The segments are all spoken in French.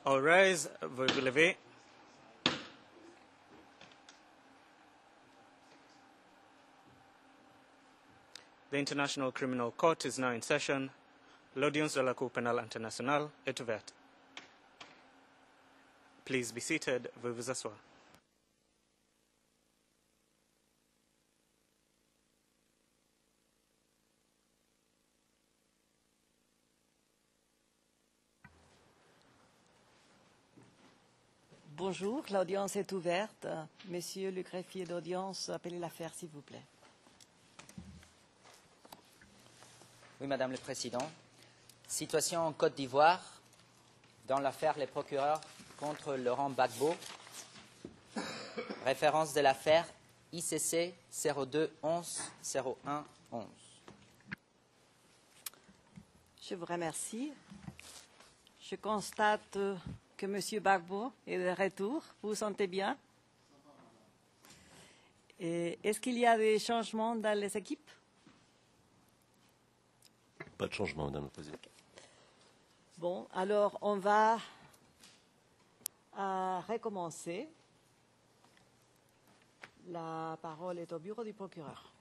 All rise, veuillez vous lever. The International Criminal Court is now in session. L'audience de la Cour pénale internationale est ouverte. Please be seated. Veuillez vous asseoir. Bonjour, l'audience est ouverte. Monsieur le greffier d'audience, appelez l'affaire, s'il vous plaît. Oui, Madame le Président. Situation en Côte d'Ivoire dans l'affaire Les procureurs contre Laurent Gbagbo. Référence de l'affaire ICC 02 11 01 11. Je vous remercie. Je constate que M. Gbagbo est de retour. Vous vous sentez bien? Est-ce qu'il y a des changements dans les équipes? Pas de changement, Madame la Présidente. Okay. Bon, alors on va recommencer. La parole est au bureau du procureur.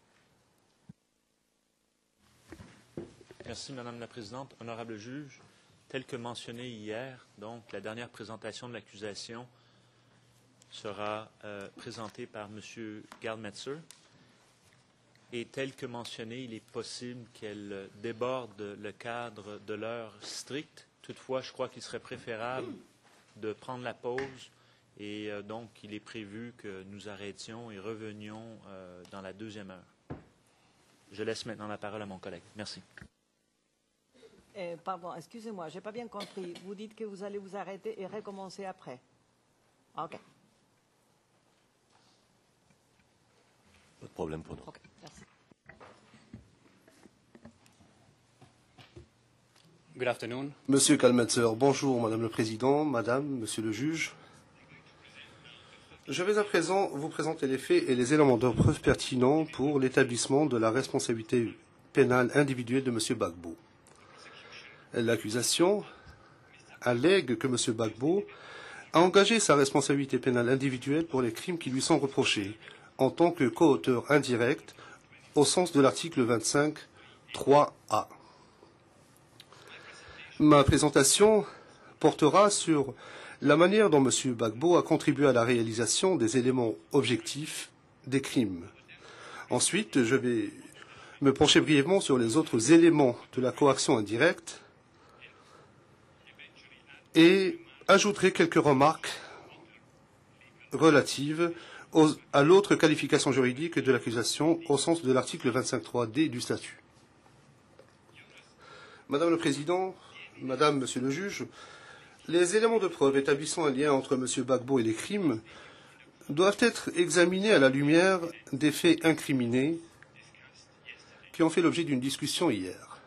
Merci, Madame la Présidente. Honorable juge, tel que mentionné hier, donc la dernière présentation de l'accusation sera présentée par M. Gardmetzer. Et tel que mentionné, il est possible qu'elle déborde le cadre de l'heure stricte. Toutefois, je crois qu'il serait préférable de prendre la pause et donc il est prévu que nous arrêtions et revenions dans la deuxième heure. Je laisse maintenant la parole à mon collègue. Merci. Pardon, excusez-moi, je n'ai pas bien compris. Vous dites que vous allez vous arrêter et recommencer après. OK. Pas de problème pour nous. OK, merci. Good afternoon. Monsieur Gardmetzer, bonjour Madame le Président, Madame, Monsieur le juge. Je vais à présent vous présenter les faits et les éléments de preuve pertinents pour l'établissement de la responsabilité pénale individuelle de Monsieur Gbagbo. L'accusation allègue que M. Gbagbo a engagé sa responsabilité pénale individuelle pour les crimes qui lui sont reprochés en tant que coauteur indirect au sens de l'article 25, 3A. Ma présentation portera sur la manière dont M. Gbagbo a contribué à la réalisation des éléments objectifs des crimes. Ensuite, je vais me pencher brièvement sur les autres éléments de la coaction indirecte et ajouterai quelques remarques relatives à l'autre qualification juridique de l'accusation au sens de l'article 25.3d du statut. Madame le Président, Madame, Monsieur le juge, les éléments de preuve établissant un lien entre M. Gbagbo et les crimes doivent être examinés à la lumière des faits incriminés qui ont fait l'objet d'une discussion hier.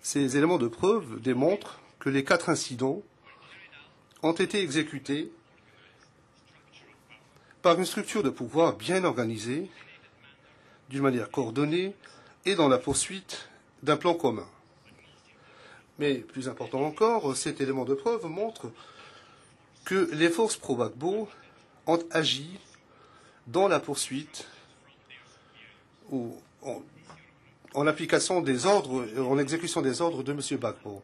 Ces éléments de preuve démontrent que les 4 incidents ont été exécutés par une structure de pouvoir bien organisée, d'une manière coordonnée et dans la poursuite d'un plan commun. Mais plus important encore, cet élément de preuve montre que les forces pro-Gbagbo ont agi dans la poursuite ou en application des ordres, en exécution des ordres de M. Gbagbo.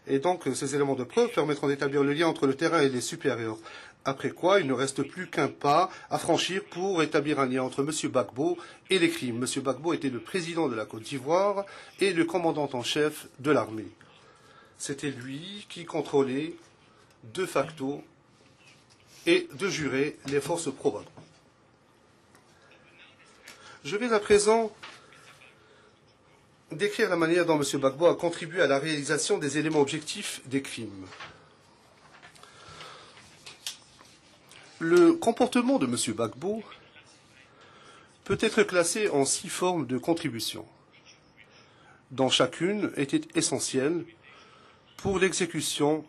Et donc, ces éléments de preuve permettront d'établir le lien entre le terrain et les supérieurs. Après quoi, il ne reste plus qu'un pas à franchir pour établir un lien entre M. Gbagbo et les crimes. M. Gbagbo était le président de la Côte d'Ivoire et le commandant en chef de l'armée. C'était lui qui contrôlait de facto et de jure les forces pro-Gbagbo. Je vais à présent décrire la manière dont M. Gbagbo a contribué à la réalisation des éléments objectifs des crimes. Le comportement de M. Gbagbo peut être classé en 6 formes de contribution, dont chacune était essentielle pour l'exécution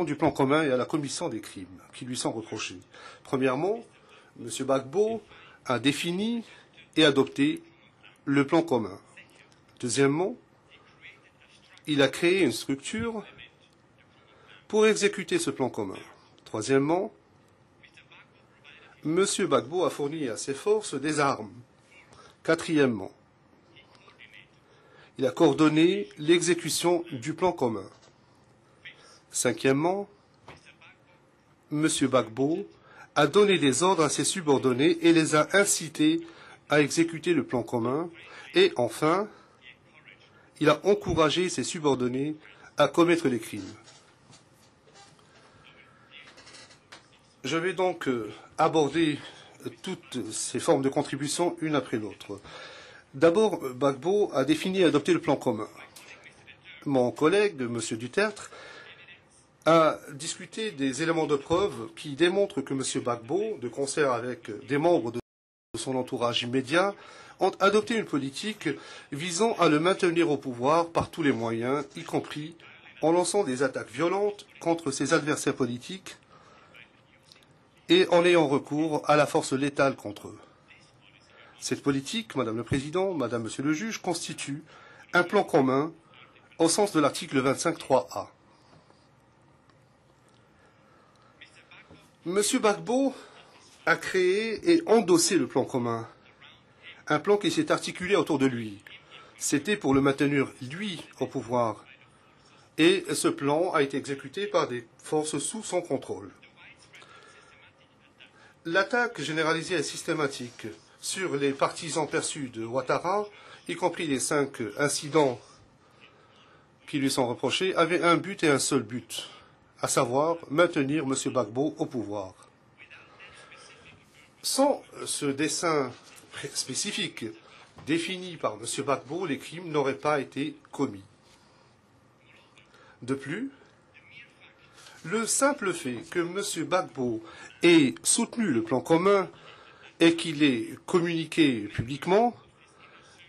du plan commun et à la commission des crimes qui lui sont reprochés. Premièrement, M. Gbagbo a défini et adopté le plan commun. Deuxièmement, il a créé une structure pour exécuter ce plan commun. Troisièmement, M. Gbagbo a fourni à ses forces des armes. Quatrièmement, il a coordonné l'exécution du plan commun. Cinquièmement, M. Gbagbo a donné des ordres à ses subordonnés et les a incités à exécuter le plan commun. Et enfin, il a encouragé ses subordonnés à commettre les crimes. Je vais donc aborder toutes ces formes de contribution une après l'autre. D'abord, Gbagbo a défini et adopté le plan commun. Mon collègue, M. Duterte, a discuté des éléments de preuve qui démontrent que M. Gbagbo, de concert avec des membres de son entourage immédiat, ont adopté une politique visant à le maintenir au pouvoir par tous les moyens, y compris en lançant des attaques violentes contre ses adversaires politiques et en ayant recours à la force létale contre eux. Cette politique, Madame le Président, Madame, Monsieur le Juge, constitue un plan commun au sens de l'article 25.3a. Monsieur Gbagbo a créé et endossé le plan commun, un plan qui s'est articulé autour de lui. C'était pour le maintenir, lui, au pouvoir. Et ce plan a été exécuté par des forces sous son contrôle. L'attaque généralisée et systématique sur les partisans perçus de Ouattara, y compris les 5 incidents qui lui sont reprochés, avait un but et un seul but, à savoir maintenir M. Gbagbo au pouvoir. Sans ce dessein spécifique défini par M. Gbagbo, les crimes n'auraient pas été commis. De plus, le simple fait que M. Gbagbo ait soutenu le plan commun et qu'il ait communiqué publiquement,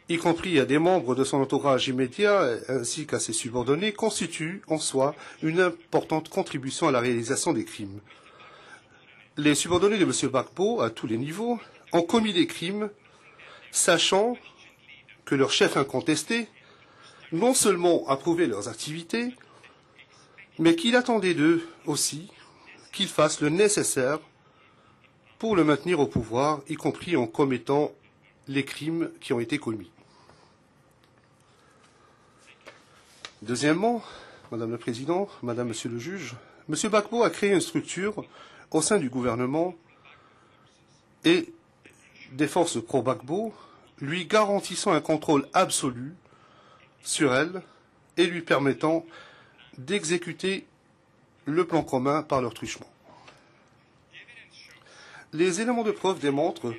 y compris à des membres de son entourage immédiat ainsi qu'à ses subordonnés, constitue en soi une importante contribution à la réalisation des crimes. Les subordonnés de M. Gbagbo, à tous les niveaux, ont commis des crimes, sachant que leur chef incontesté non seulement approuvait leurs activités, mais qu'il attendait d'eux aussi qu'ils fassent le nécessaire pour le maintenir au pouvoir, y compris en commettant les crimes qui ont été commis. Deuxièmement, Madame le Président, Madame, Monsieur le Juge, M. Gbagbo a créé une structure au sein du gouvernement et des forces pro-Gbagbo, lui garantissant un contrôle absolu sur elle et lui permettant d'exécuter le plan commun par leur truchement. Les éléments de preuve démontrent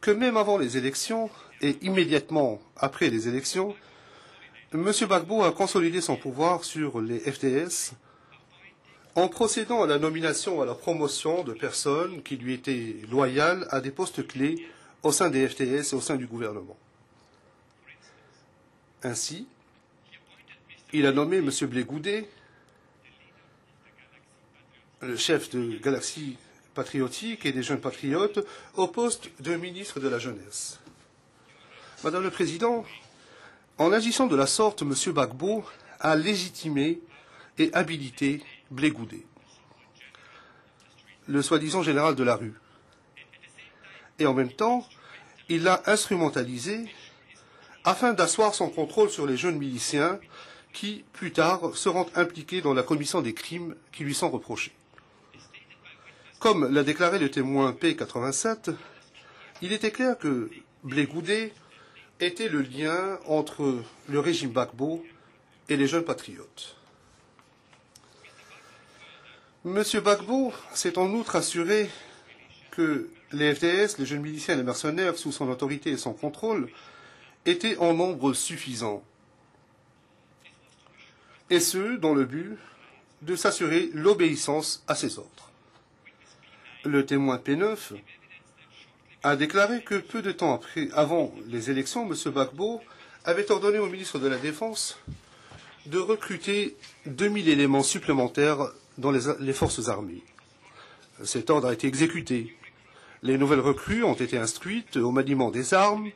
que même avant les élections et immédiatement après les élections, M. Gbagbo a consolidé son pouvoir sur les FDS en procédant à la nomination ou à la promotion de personnes qui lui étaient loyales à des postes clés au sein des FDS et au sein du gouvernement. Ainsi, il a nommé M. Blé Goudé, le chef de Galaxie patriotique et des jeunes patriotes, au poste de ministre de la Jeunesse. Madame le Président, en agissant de la sorte, M. Gbagbo a légitimé et habilité Blé Goudé, le soi-disant général de la rue. Et en même temps, il l'a instrumentalisé afin d'asseoir son contrôle sur les jeunes miliciens qui, plus tard, seront impliqués dans la commission des crimes qui lui sont reprochés. Comme l'a déclaré le témoin P87, il était clair que Blé Goudé était le lien entre le régime Gbagbo et les jeunes patriotes. M. Gbagbo s'est en outre assuré que les FDS, les jeunes miliciens et les mercenaires sous son autorité et son contrôle étaient en nombre suffisant, et ce, dans le but de s'assurer l'obéissance à ses ordres. Le témoin P9 a déclaré que peu de temps avant les élections, M. Gbagbo avait ordonné au ministre de la Défense de recruter 2000 éléments supplémentaires dans les forces armées. Cet ordre a été exécuté. Les nouvelles recrues ont été instruites au maniement des armes,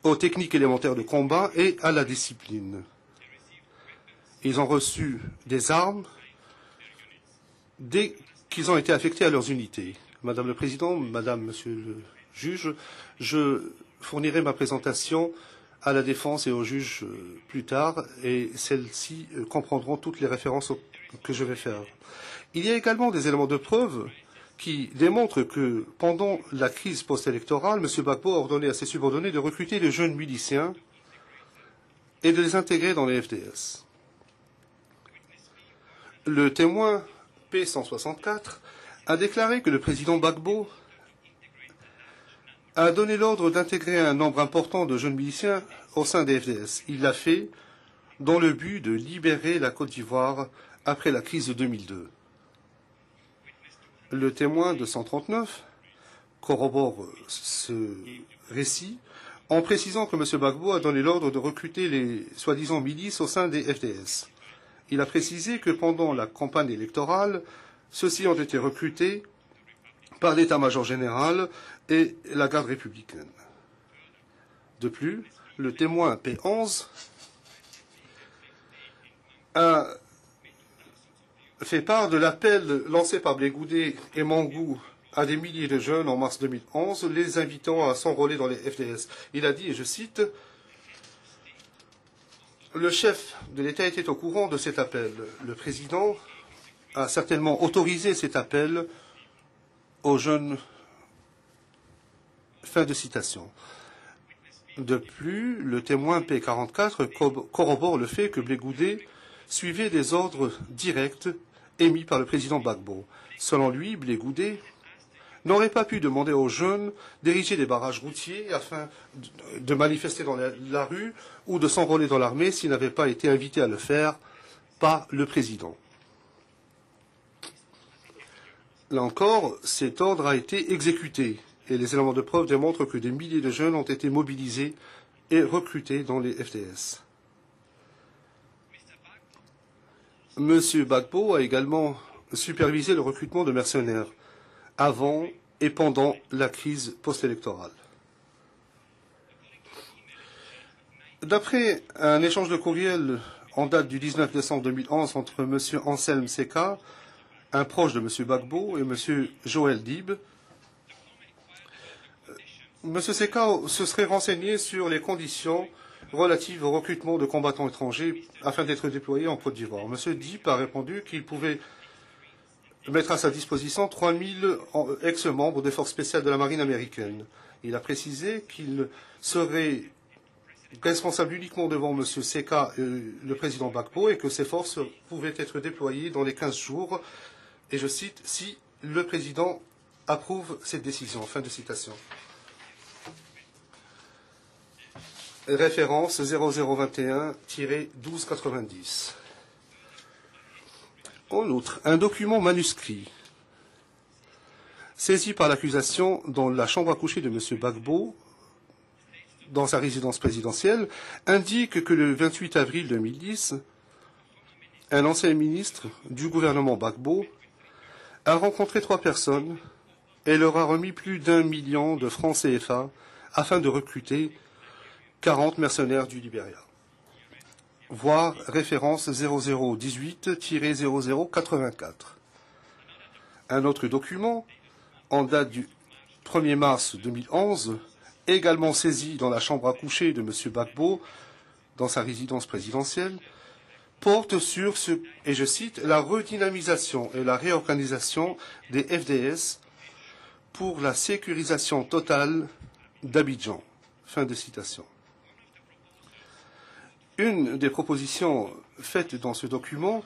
aux techniques élémentaires de combat et à la discipline. Ils ont reçu des armes dès qu'ils ont été affectés à leurs unités. Madame le Président, Madame, Monsieur le juge, je fournirai ma présentation à la défense et au juge plus tard, et celles-ci comprendront toutes les références que je vais faire. Il y a également des éléments de preuve qui démontrent que pendant la crise post-électorale, M. Gbagbo a ordonné à ses subordonnés de recruter de jeunes miliciens et de les intégrer dans les FDS. Le témoin P164 a déclaré que le président Gbagbo a donné l'ordre d'intégrer un nombre important de jeunes miliciens au sein des FDS. Il l'a fait dans le but de libérer la Côte d'Ivoire après la crise de 2002. Le témoin de 139 corrobore ce récit en précisant que M. Gbagbo a donné l'ordre de recruter les soi-disant milices au sein des FDS. Il a précisé que pendant la campagne électorale, ceux-ci ont été recrutés par l'état-major général et la garde républicaine. De plus, le témoin P11 a fait part de l'appel lancé par Blegoudé et Mangou à des milliers de jeunes en mars 2011, les invitant à s'enrôler dans les FDS. Il a dit, et je cite, « Le chef de l'État était au courant de cet appel. Le président a certainement autorisé cet appel aux jeunes. » Fin de citation. De plus, le témoin P44 corrobore le fait que Blegoudé suivait des ordres directs émis par le président Gbagbo. Selon lui, Blegoudé n'aurait pas pu demander aux jeunes d'ériger des barrages routiers afin de manifester dans la rue ou de s'enrôler dans l'armée s'il n'avait pas été invité à le faire par le président. Là encore, cet ordre a été exécuté et les éléments de preuve démontrent que des milliers de jeunes ont été mobilisés et recrutés dans les FDS. M. Gbagbo a également supervisé le recrutement de mercenaires avant et pendant la crise post-électorale. D'après un échange de courriel en date du 19 décembre 2011 entre M. Anselme Seka, un proche de M. Gbagbo, et M. Joël Dib, M. Seka se serait renseigné sur les conditions relatives au recrutement de combattants étrangers afin d'être déployés en Côte d'Ivoire. M. Dib a répondu qu'il pouvait mettre à sa disposition 3000 ex-membres des forces spéciales de la marine américaine. Il a précisé qu'il serait responsable uniquement devant M. Seka et le président Gbagbo et que ces forces pouvaient être déployées dans les 15 jours, et je cite, si le président approuve cette décision. Fin de citation. Référence 0021-1290. En outre, un document manuscrit saisi par l'accusation dans la chambre à coucher de M. Gbagbo, dans sa résidence présidentielle, indique que le 28 avril 2010, un ancien ministre du gouvernement Gbagbo a rencontré 3 personnes et leur a remis plus d'1 million de francs CFA afin de recruter 40 mercenaires du Libéria. Voir référence 0018-0084. Un autre document, en date du 1er mars 2011, également saisi dans la chambre à coucher de M. Gbagbo, dans sa résidence présidentielle, porte sur ce, et je cite, la redynamisation et la réorganisation des FDS pour la sécurisation totale d'Abidjan. Fin de citation. Une des propositions faites dans ce document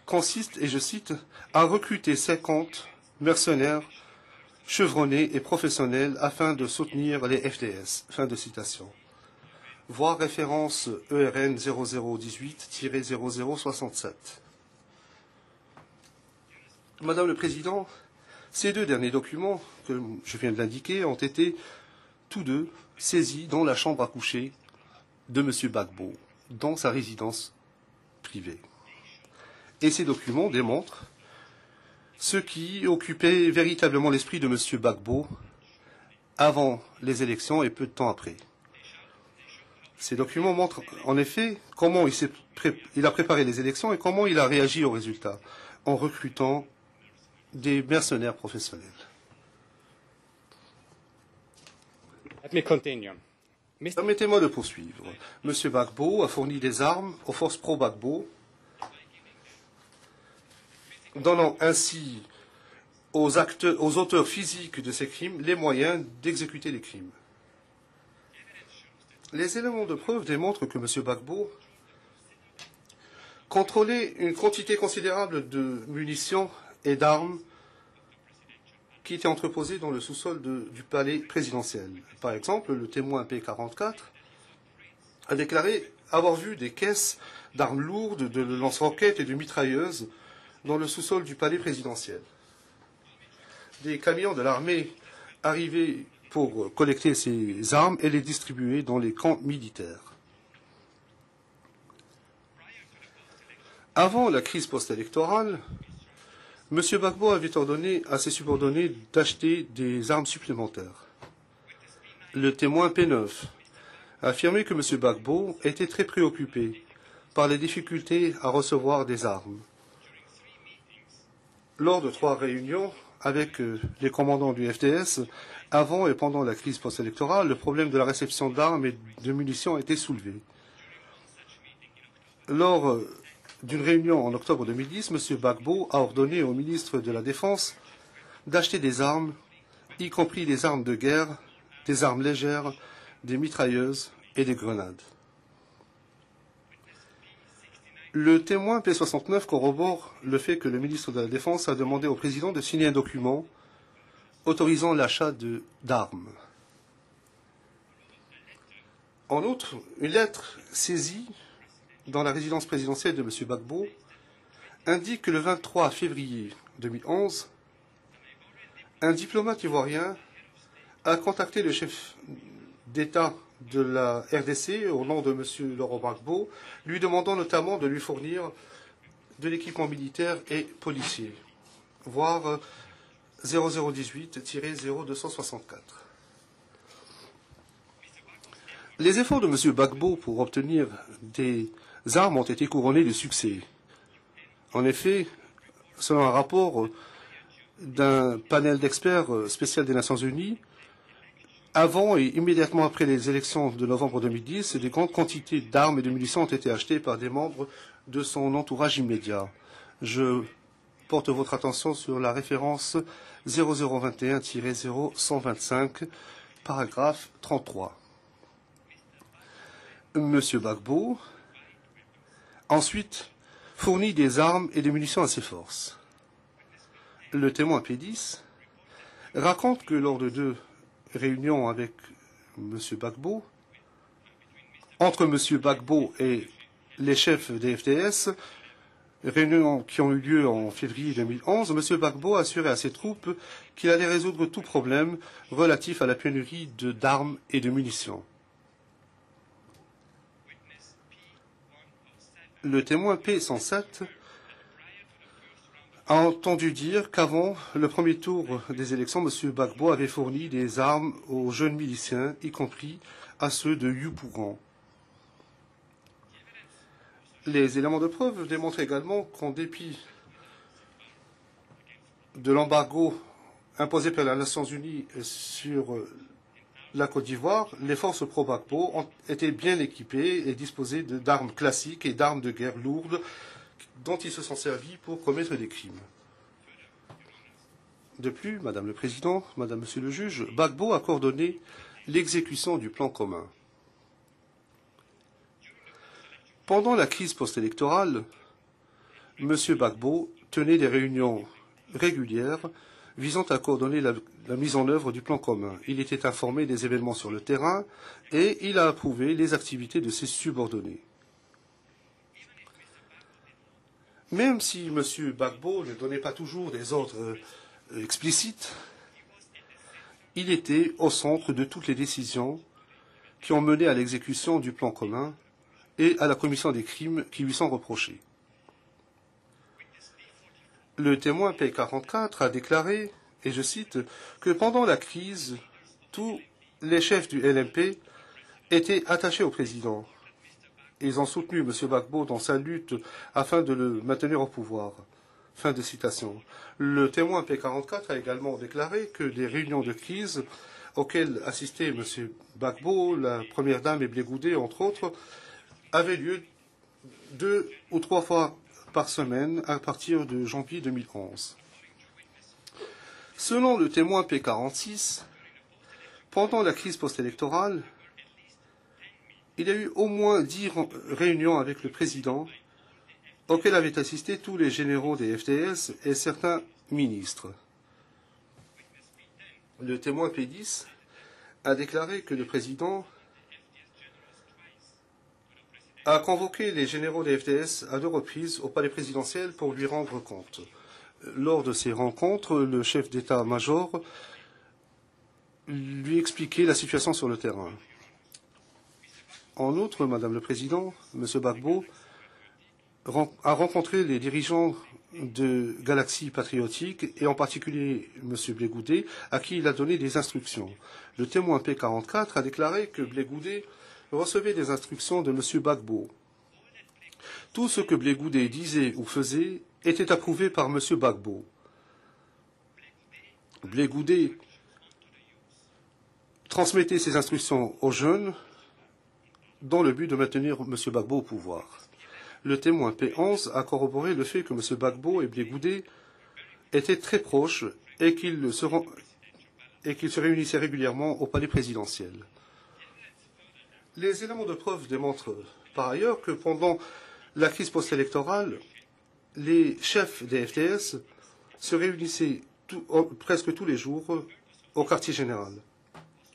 consiste, et je cite, à recruter 50 mercenaires chevronnés et professionnels afin de soutenir les FDS. Fin de citation. Voir référence ERN 0018-0067. Madame le Président, ces 2 derniers documents que je viens de l'indiquer ont été tous deux saisis dans la chambre à coucher de M. Gbagbo, dans sa résidence privée. Et ces documents démontrent ce qui occupait véritablement l'esprit de M. Gbagbo avant les élections et peu de temps après. Ces documents montrent en effet comment il a préparé les élections et comment il a réagi aux résultats, en recrutant des mercenaires professionnels. Let me continue. Permettez-moi de poursuivre. M. Gbagbo a fourni des armes aux forces pro-Gbagbo, donnant ainsi aux auteurs physiques de ces crimes les moyens d'exécuter les crimes. Les éléments de preuve démontrent que M. Gbagbo contrôlait une quantité considérable de munitions et d'armes qui étaient entreposées dans le sous-sol du palais présidentiel. Par exemple, le témoin P44 a déclaré avoir vu des caisses d'armes lourdes, de lance-roquettes et de mitrailleuses dans le sous-sol du palais présidentiel. Des camions de l'armée arrivaient pour collecter ces armes et les distribuer dans les camps militaires. Avant la crise post-électorale, M. Gbagbo avait ordonné à ses subordonnés d'acheter des armes supplémentaires. Le témoin P9 a affirmé que M. Gbagbo était très préoccupé par les difficultés à recevoir des armes. Lors de 3 réunions avec les commandants du FDS, avant et pendant la crise post-électorale, le problème de la réception d'armes et de munitions a été soulevé. Lors d'une réunion en octobre 2010, M. Gbagbo a ordonné au ministre de la Défense d'acheter des armes, y compris des armes de guerre, des armes légères, des mitrailleuses et des grenades. Le témoin P69 corrobore le fait que le ministre de la Défense a demandé au président de signer un document autorisant l'achat d'armes. En outre, une lettre saisie dans la résidence présidentielle de M. Gbagbo indique que le 23 février 2011, un diplomate ivoirien a contacté le chef d'État de la RDC au nom de M. Laurent Gbagbo, lui demandant notamment de lui fournir de l'équipement militaire et policier, voire 0018-0264. Les efforts de M. Gbagbo pour obtenir des armes ont été couronnés de succès. En effet, selon un rapport d'un panel d'experts spécial des Nations Unies, avant et immédiatement après les élections de novembre 2010, des grandes quantités d'armes et de munitions ont été achetées par des membres de son entourage immédiat. Je porte votre attention sur la référence 0021-0125, paragraphe 33. M. Gbagbo, ensuite, fournit des armes et des munitions à ses forces. Le témoin P10 raconte que lors de 2 réunions avec M. Gbagbo, entre M. Gbagbo et les chefs des FDS, réunions qui ont eu lieu en février 2011, M. Gbagbo a assuré à ses troupes qu'il allait résoudre tout problème relatif à la pénurie d'armes et de munitions. Le témoin P107 a entendu dire qu'avant le premier tour des élections, M. Gbagbo avait fourni des armes aux jeunes miliciens, y compris à ceux de Yopougon. Les éléments de preuve démontrent également qu'en dépit de l'embargo imposé par les Nations Unies sur la Côte d'Ivoire, les forces pro-Gbagbo ont été bien équipées et disposées d'armes classiques et d'armes de guerre lourdes dont ils se sont servis pour commettre des crimes. De plus, Madame le Président, Madame, Monsieur le Juge, Gbagbo a coordonné l'exécution du plan commun. Pendant la crise post-électorale, M. Gbagbo tenait des réunions régulières visant à coordonner la mise en œuvre du plan commun. Il était informé des événements sur le terrain et il a approuvé les activités de ses subordonnés. Même si M. Gbagbo ne donnait pas toujours des ordres explicites, il était au centre de toutes les décisions qui ont mené à l'exécution du plan commun et à la commission des crimes qui lui sont reprochés. Le témoin P44 a déclaré, et je cite, que pendant la crise, tous les chefs du LMP étaient attachés au président. Ils ont soutenu M. Gbagbo dans sa lutte afin de le maintenir au pouvoir. Fin de citation. Le témoin P44 a également déclaré que des réunions de crise auxquelles assistaient M. Gbagbo, la Première Dame et Blé Goudé, entre autres, avaient lieu 2 ou 3 fois par semaine à partir de janvier 2011. Selon le témoin P46, pendant la crise post-électorale, il y a eu au moins 10 réunions avec le président auxquelles avaient assisté tous les généraux des FDS et certains ministres. Le témoin P10 a déclaré que le président a convoqué les généraux des FDS à 2 reprises au palais présidentiel pour lui rendre compte. Lors de ces rencontres, le chef d'état-major lui expliquait la situation sur le terrain. En outre, Madame le Président, M. Gbagbo a rencontré les dirigeants de Galaxie Patriotique et en particulier M. Blé Goudé, à qui il a donné des instructions. Le témoin P44 a déclaré que Blé Goudé recevait des instructions de M. Gbagbo. Tout ce que Blé Goudé disait ou faisait était approuvé par M. Gbagbo. Blé Goudé transmettait ses instructions aux jeunes dans le but de maintenir M. Gbagbo au pouvoir. Le témoin P11 a corroboré le fait que M. Gbagbo et Blé Goudé étaient très proches et qu'ils se réunissaient régulièrement au palais présidentiel. Les éléments de preuve démontrent par ailleurs que pendant la crise post-électorale, les chefs des FDS se réunissaient presque tous les jours au quartier général.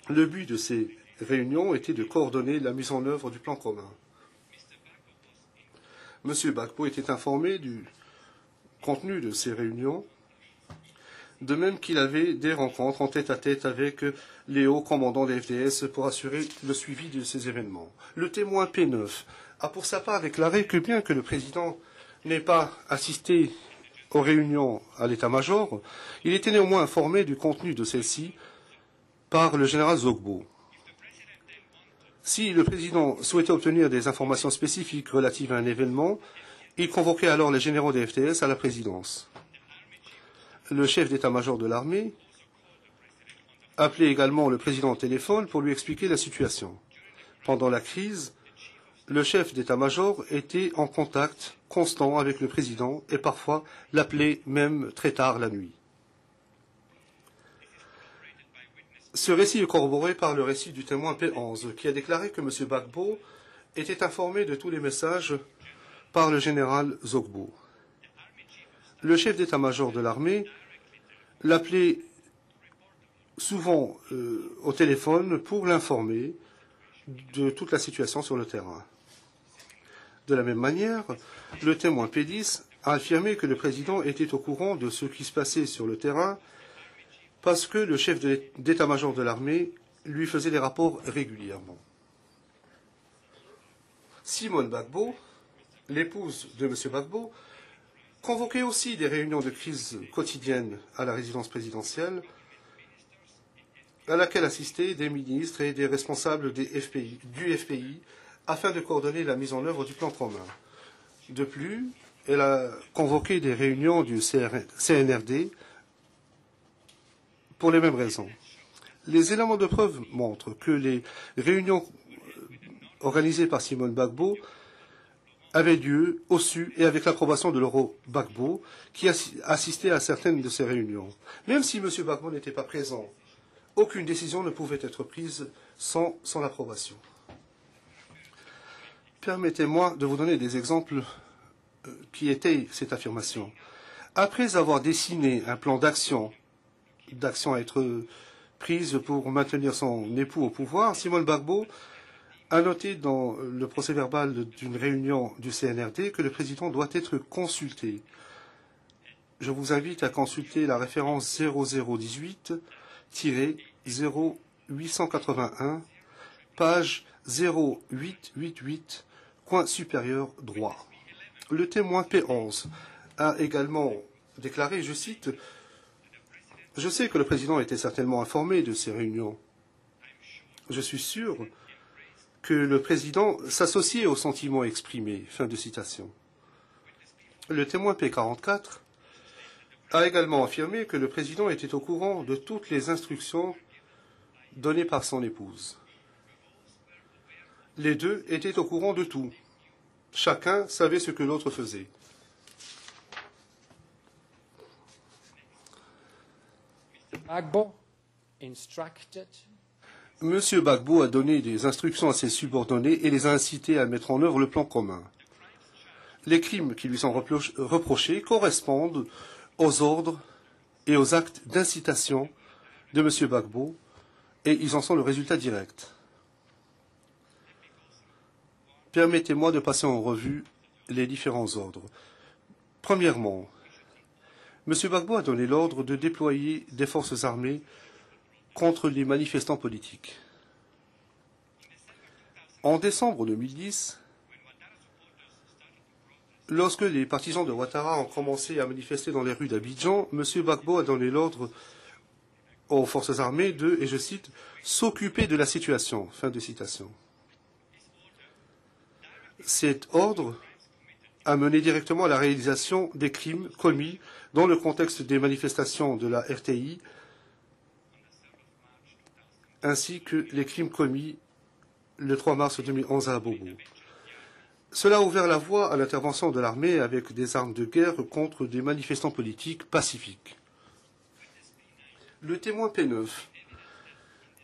Le but de ces réunions était de coordonner la mise en œuvre du plan commun. M. Gbagbo était informé du contenu de ces réunions, de même qu'il avait des rencontres en tête-à-tête avec les hauts commandants des FDS pour assurer le suivi de ces événements. Le témoin P9 a pour sa part déclaré que bien que le président n'ait pas assisté aux réunions à l'état-major, il était néanmoins informé du contenu de celles-ci par le général Zogbo. Si le président souhaitait obtenir des informations spécifiques relatives à un événement, il convoquait alors les généraux des FDS à la présidence. Le chef d'état-major de l'armée appelait également le président au téléphone pour lui expliquer la situation. Pendant la crise, le chef d'état-major était en contact constant avec le président et parfois l'appelait même très tard la nuit. Ce récit est corroboré par le récit du témoin P11, qui a déclaré que M. Gbagbo était informé de tous les messages par le général Zogbo. Le chef d'état-major de l'armée l'appelait souvent au téléphone pour l'informer de toute la situation sur le terrain. De la même manière, le témoin P10 a affirmé que le président était au courant de ce qui se passait sur le terrain parce que le chef d'état-major de l'armée lui faisait des rapports régulièrement. Simone Gbagbo, l'épouse de M. Gbagbo, convoquait aussi des réunions de crise quotidiennes à la résidence présidentielle, à laquelle assistaient des ministres et des responsables du FPI, afin de coordonner la mise en œuvre du plan commun. De plus, elle a convoqué des réunions du CNRD pour les mêmes raisons. Les éléments de preuve montrent que les réunions organisées par Simone Gbagbo avaient lieu au su et avec l'approbation de l'Euro Gbagbo, qui assistait à certaines de ces réunions. Même si M. Gbagbo n'était pas présent, aucune décision ne pouvait être prise sans son approbation. Permettez-moi de vous donner des exemples qui étaient cette affirmation. Après avoir dessiné un plan d'action à être prise pour maintenir son époux au pouvoir, Simone Gbagbo a noté dans le procès-verbal d'une réunion du CNRD que le président doit être consulté. Je vous invite à consulter la référence 0018-0881, page 0888, coin supérieur droit. Le témoin P11 a également déclaré, je cite, « Je sais que le président était certainement informé de ces réunions. Je suis sûr que le président s'associait aux sentiments exprimés. » Fin de citation. Le témoin P44 a également affirmé que le président était au courant de toutes les instructions données par son épouse. Les deux étaient au courant de tout. Chacun savait ce que l'autre faisait. Gbagbo instructed M. Gbagbo a donné des instructions à ses subordonnés et les a incités à mettre en œuvre le plan commun. Les crimes qui lui sont reprochés correspondent aux ordres et aux actes d'incitation de M. Gbagbo et ils en sont le résultat direct. Permettez-moi de passer en revue les différents ordres. Premièrement, M. Gbagbo a donné l'ordre de déployer des forces armées contre les manifestants politiques. En décembre 2010, lorsque les partisans de Ouattara ont commencé à manifester dans les rues d'Abidjan, M. Gbagbo a donné l'ordre aux forces armées de, et je cite, « s'occuper de la situation ». Fin de citation. Cet ordre a mené directement à la réalisation des crimes commis dans le contexte des manifestations de la RTI, ainsi que les crimes commis le 3 mars 2011 à Abobo. Cela a ouvert la voie à l'intervention de l'armée avec des armes de guerre contre des manifestants politiques pacifiques. Le témoin P9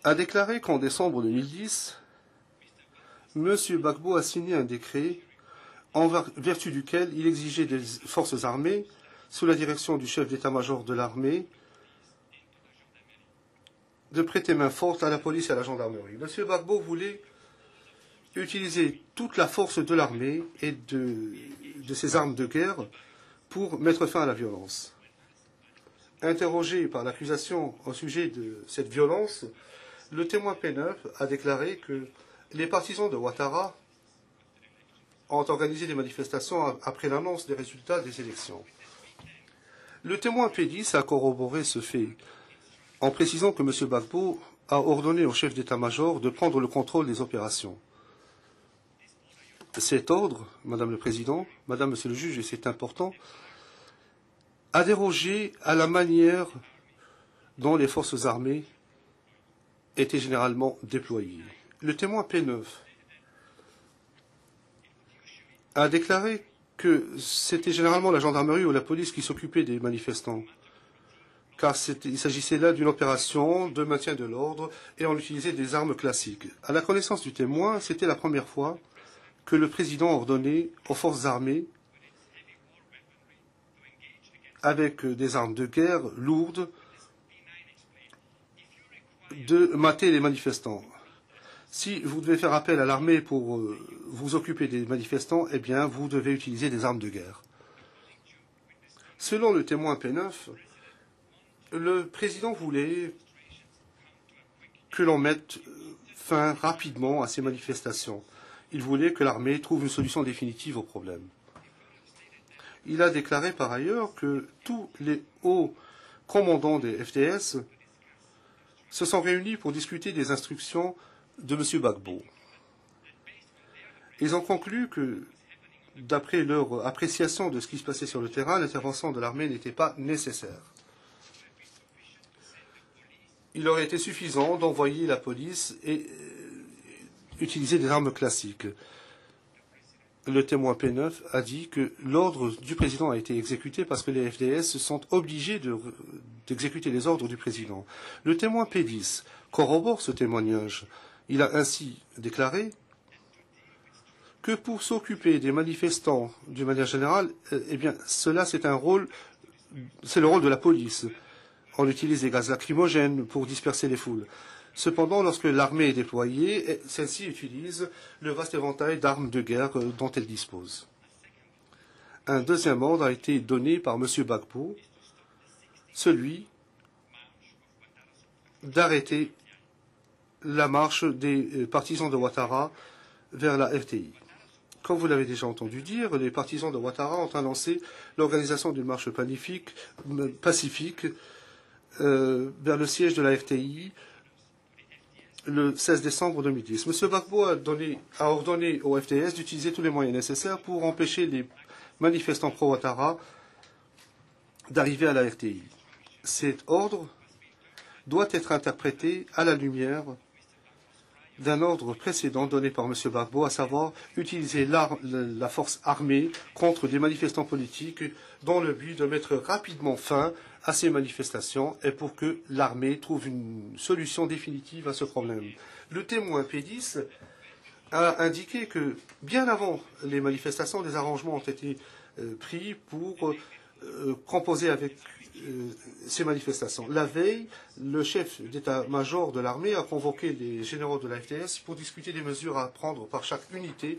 a déclaré qu'en décembre 2010, M. Gbagbo a signé un décret en vertu duquel il exigeait des forces armées, sous la direction du chef d'état-major de l'armée, de prêter main forte à la police et à la gendarmerie. M. Gbagbo voulait utiliser toute la force de l'armée et de ses armes de guerre pour mettre fin à la violence. Interrogé par l'accusation au sujet de cette violence, le témoin P9 a déclaré que les partisans de Ouattara ont organisé des manifestations après l'annonce des résultats des élections. Le témoin P10 a corroboré ce fait en précisant que M. Gbagbo a ordonné au chef d'état-major de prendre le contrôle des opérations. Cet ordre, Madame le Président, Madame, Monsieur le Juge, et c'est important, a dérogé à la manière dont les forces armées étaient généralement déployées. Le témoin P9 a déclaré que c'était généralement la gendarmerie ou la police qui s'occupait des manifestants, car il s'agissait là d'une opération de maintien de l'ordre et on utilisait des armes classiques. À la connaissance du témoin, c'était la première fois que le président ordonnait aux forces armées, avec des armes de guerre lourdes, de mater les manifestants. Si vous devez faire appel à l'armée pour vous occuper des manifestants, eh bien, vous devez utiliser des armes de guerre. Selon le témoin P9, le président voulait que l'on mette fin rapidement à ces manifestations. Il voulait que l'armée trouve une solution définitive au problème. Il a déclaré par ailleurs que tous les hauts commandants des FDS se sont réunis pour discuter des instructions de M. Gbagbo. Ils ont conclu que, d'après leur appréciation de ce qui se passait sur le terrain, l'intervention de l'armée n'était pas nécessaire. Il aurait été suffisant d'envoyer la police et utiliser des armes classiques. Le témoin P9 a dit que l'ordre du président a été exécuté parce que les FDS sont obligés d'exécuter les ordres du président. Le témoin P10 corrobore ce témoignage. Il a ainsi déclaré que pour s'occuper des manifestants d'une manière générale, eh bien, cela c'est le rôle de la police. On utilise des gaz lacrymogènes pour disperser les foules. Cependant, lorsque l'armée est déployée, celle-ci utilise le vaste éventail d'armes de guerre dont elle dispose. Un deuxième ordre a été donné par M. Gbagbo, celui d'arrêter la marche des partisans de Ouattara vers la RTI. Comme vous l'avez déjà entendu dire, les partisans de Ouattara ont annoncé l'organisation d'une marche pacifique vers le siège de la RTI le 16 décembre 2010. M. Gbagbo a ordonné au FDS d'utiliser tous les moyens nécessaires pour empêcher les manifestants pro-Ouattara d'arriver à la RTI. Cet ordre doit être interprété à la lumière d'un ordre précédent donné par M. Gbagbo, à savoir utiliser la force armée contre des manifestants politiques dans le but de mettre rapidement fin à ces manifestations et pour que l'armée trouve une solution définitive à ce problème. Le témoin P10 a indiqué que bien avant les manifestations, des arrangements ont été pris pour composer avec ces manifestations. La veille, le chef d'état-major de l'armée a convoqué les généraux de la FDS pour discuter des mesures à prendre par chaque unité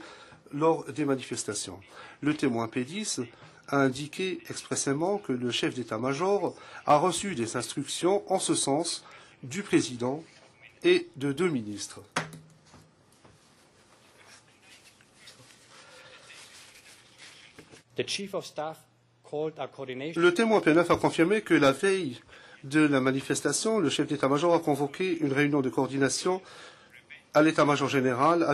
lors des manifestations. Le témoin P10 a indiqué expressément que le chef d'état-major a reçu des instructions en ce sens du président et de 2 ministres. The Chief of Staff called a coordination. Le témoin P9 a confirmé que la veille de la manifestation, le chef d'état-major a convoqué une réunion de coordination à l'état-major général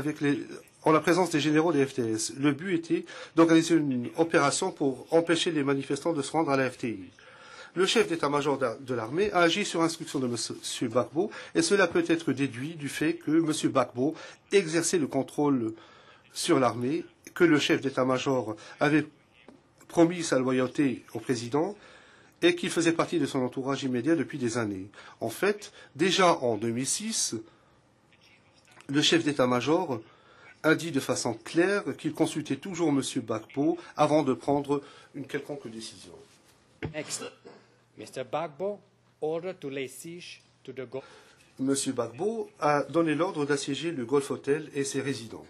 en la présence des généraux des FDS. Le but était d'organiser une opération pour empêcher les manifestants de se rendre à la FTI. Le chef d'état-major de l'armée a agi sur instruction de M. Gbagbo et cela peut être déduit du fait que M. Gbagbo exerçait le contrôle sur l'armée, que le chef d'état-major avait promis sa loyauté au président et qu'il faisait partie de son entourage immédiat depuis des années. En fait, déjà en 2006, le chef d'état-major a dit de façon claire qu'il consultait toujours M. Gbagbo avant de prendre une quelconque décision. Next, Mr. Gbagbo ordered to lay siege to the M. Gbagbo a donné l'ordre d'assiéger le Golf Hotel et ses résidents.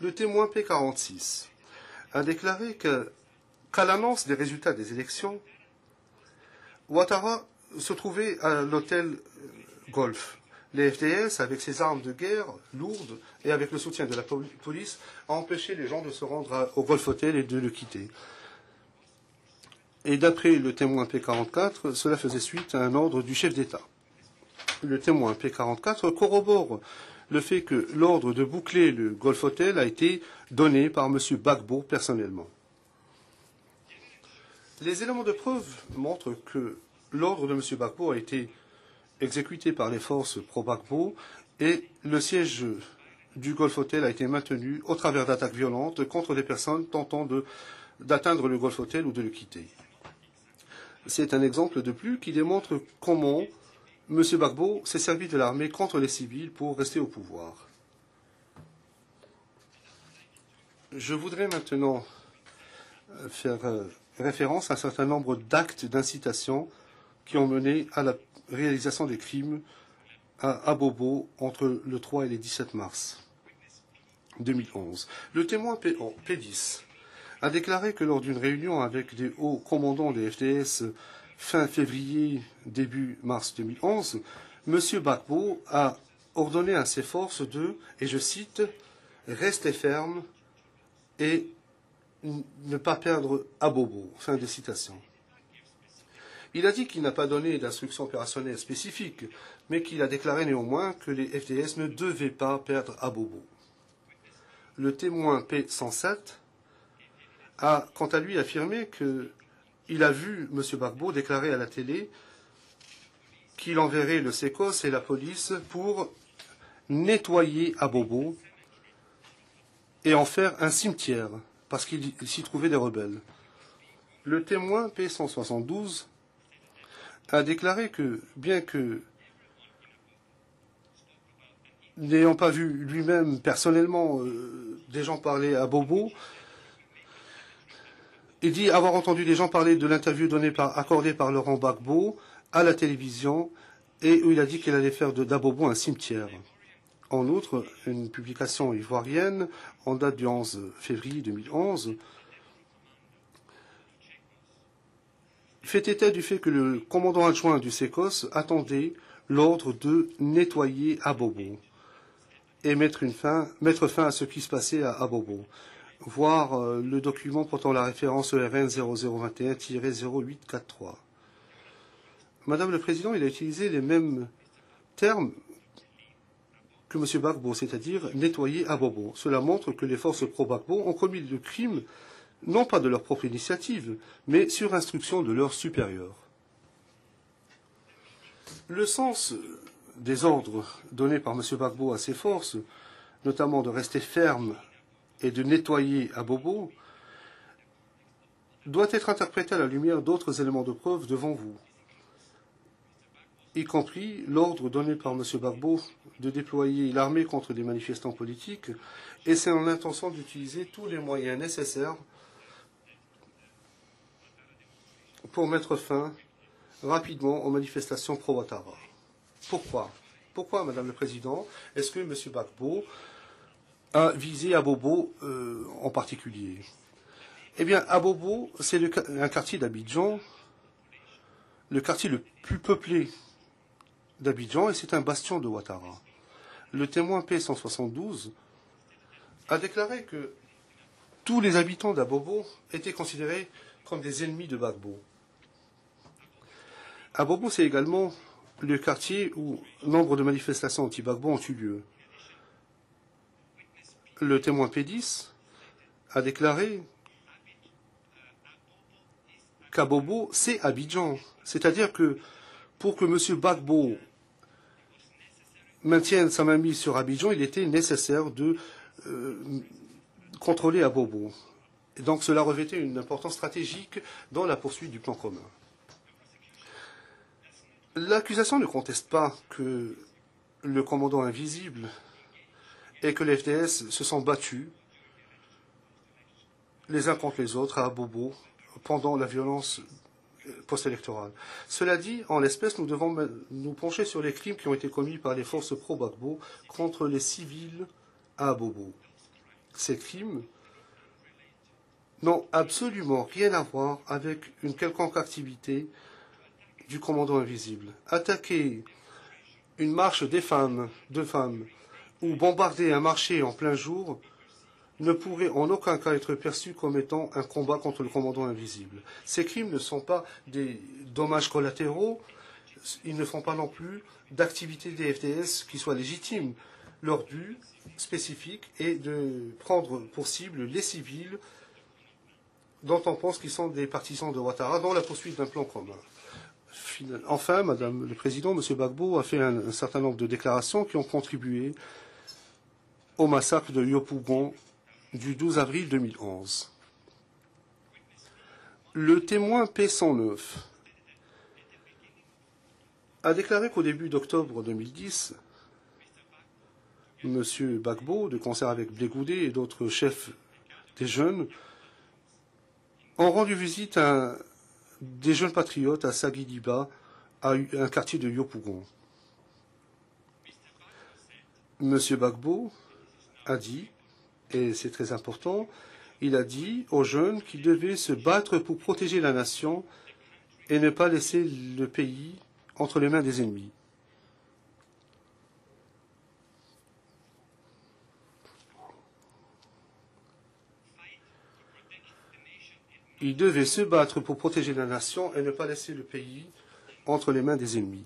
Le témoin P46 a déclaré qu'à l'annonce des résultats des élections, Ouattara se trouvait à l'hôtel Golf. Les FDS, avec ses armes de guerre lourdes et avec le soutien de la police, a empêché les gens de se rendre au Golf Hotel et de le quitter. Et d'après le témoin P44, cela faisait suite à un ordre du chef d'État. Le témoin P44 corrobore le fait que l'ordre de boucler le Golf Hotel a été donné par M. Gbagbo personnellement. Les éléments de preuve montrent que l'ordre de M. Gbagbo a été exécuté par les forces pro-Gbagbo et le siège du Golf Hotel a été maintenu au travers d'attaques violentes contre des personnes tentant d'atteindre le Golf Hotel ou de le quitter. C'est un exemple de plus qui démontre comment M. Gbagbo s'est servi de l'armée contre les civils pour rester au pouvoir. Je voudrais maintenant faire référence à un certain nombre d'actes d'incitation qui ont mené à la réalisation des crimes à Abobo entre le 3 et le 17 mars 2011. Le témoin P10 a déclaré que lors d'une réunion avec des hauts commandants des FDS fin février, début mars 2011, M. Gbagbo a ordonné à ses forces de, et je cite, « rester ferme et ne pas perdre Abobo ». Fin de citation. Il a dit qu'il n'a pas donné d'instructions opérationnelles spécifiques, mais qu'il a déclaré néanmoins que les FDS ne devaient pas perdre Abobo. Le témoin P107 a, quant à lui, affirmé qu'il a vu M. Gbagbo déclarer à la télé qu'il enverrait le SECOS et la police pour nettoyer Abobo et en faire un cimetière, parce qu'il s'y trouvait des rebelles. Le témoin P172 a déclaré que, bien que n'ayant pas vu lui-même personnellement des gens parler à Abobo, il dit avoir entendu des gens parler de l'interview accordée par Laurent Gbagbo à la télévision et où il a dit qu'il allait faire d'Abobo un cimetière. En outre, une publication ivoirienne en date du 11 février 2011 fait état du fait que le commandant adjoint du SECOS attendait l'ordre de nettoyer Abobo et mettre fin à ce qui se passait à Abobo. Voir le document portant la référence ERN 0021-0843. Madame le Président, il a utilisé les mêmes termes que M. Gbagbo, c'est-à-dire nettoyer Abobo. Cela montre que les forces pro-Gbagbo ont commis le crime non pas de leur propre initiative, mais sur instruction de leurs supérieurs. Le sens des ordres donnés par M. Gbagbo à ses forces, notamment de rester ferme et de nettoyer Abobo, doit être interprété à la lumière d'autres éléments de preuve devant vous, y compris l'ordre donné par M. Gbagbo de déployer l'armée contre des manifestants politiques, et c'est en intention d'utiliser tous les moyens nécessaires pour mettre fin rapidement aux manifestations pro-Ouattara. Pourquoi ? Pourquoi, Madame le Président, est-ce que M. Gbagbo a visé Abobo en particulier? Eh bien, Abobo, c'est un quartier d'Abidjan, le quartier le plus peuplé d'Abidjan, et c'est un bastion de Ouattara. Le témoin P172 a déclaré que tous les habitants d'Abobo étaient considérés comme des ennemis de Gbagbo. Abobo, c'est également le quartier où nombre de manifestations anti-Gbagbo ont eu lieu. Le témoin P10 a déclaré qu'Abobo, c'est Abidjan. C'est-à-dire que pour que M. Gbagbo maintienne sa mainmise sur Abidjan, il était nécessaire de contrôler Abobo. Et donc cela revêtait une importance stratégique dans la poursuite du plan commun. L'accusation ne conteste pas que le commandant invisible et que les FDS se sont battus les uns contre les autres à Abobo pendant la violence post-électorale. Cela dit, en l'espèce, nous devons nous pencher sur les crimes qui ont été commis par les forces pro-Gbagbo contre les civils à Abobo. Ces crimes n'ont absolument rien à voir avec une quelconque activité du commandant invisible. Attaquer une marche de femmes ou bombarder un marché en plein jour ne pourrait en aucun cas être perçu comme étant un combat contre le commandant invisible. Ces crimes ne sont pas des dommages collatéraux, ils ne font pas non plus d'activités des FDS qui soient légitimes. Leur but spécifique est de prendre pour cible les civils dont on pense qu'ils sont des partisans de Ouattara dans la poursuite d'un plan commun. Enfin, Madame le Président, M. Gbagbo a fait un certain nombre de déclarations qui ont contribué au massacre de Yopougon du 12 avril 2011. Le témoin P109 a déclaré qu'au début d'octobre 2010, M. Gbagbo, de concert avec Blegoudé et d'autres chefs des jeunes, ont rendu visite à des jeunes patriotes à Saguidiba, à un quartier de Yopougon. M. Gbagbo a dit, et c'est très important, il a dit aux jeunes qu'ils devaient se battre pour protéger la nation et ne pas laisser le pays entre les mains des ennemis. Ils devaient se battre pour protéger la nation et ne pas laisser le pays entre les mains des ennemis.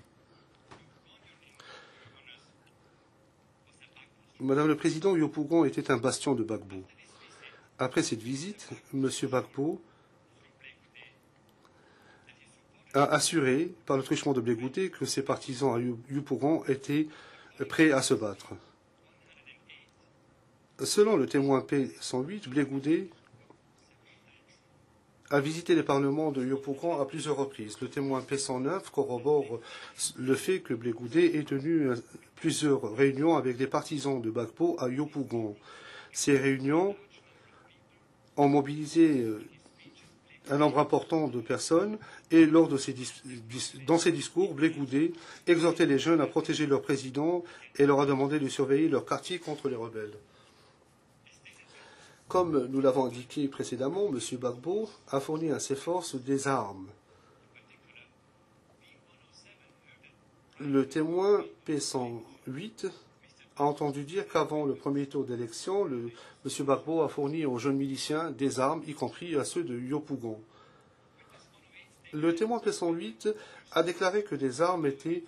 Madame le Président, Yopougon était un bastion de Gbagbo. Après cette visite, M. Gbagbo a assuré, par le truchement de Blegoudé, que ses partisans à Yopougon étaient prêts à se battre. Selon le témoin P108, Blegoudé a visité les parlements de Yopougon à plusieurs reprises. Le témoin P109 corrobore le fait que Blegoudé ait tenu plusieurs réunions avec des partisans de Gbagbo à Yopougon. Ces réunions ont mobilisé un nombre important de personnes et dans ses discours, Blegoudé exhortait les jeunes à protéger leur président et leur a demandé de surveiller leur quartier contre les rebelles. Comme nous l'avons indiqué précédemment, M. Gbagbo a fourni à ses forces des armes. Le témoin P108 a entendu dire qu'avant le premier tour d'élection, M. Gbagbo a fourni aux jeunes miliciens des armes, y compris à ceux de Yopougon. Le témoin P108 a déclaré que des armes étaient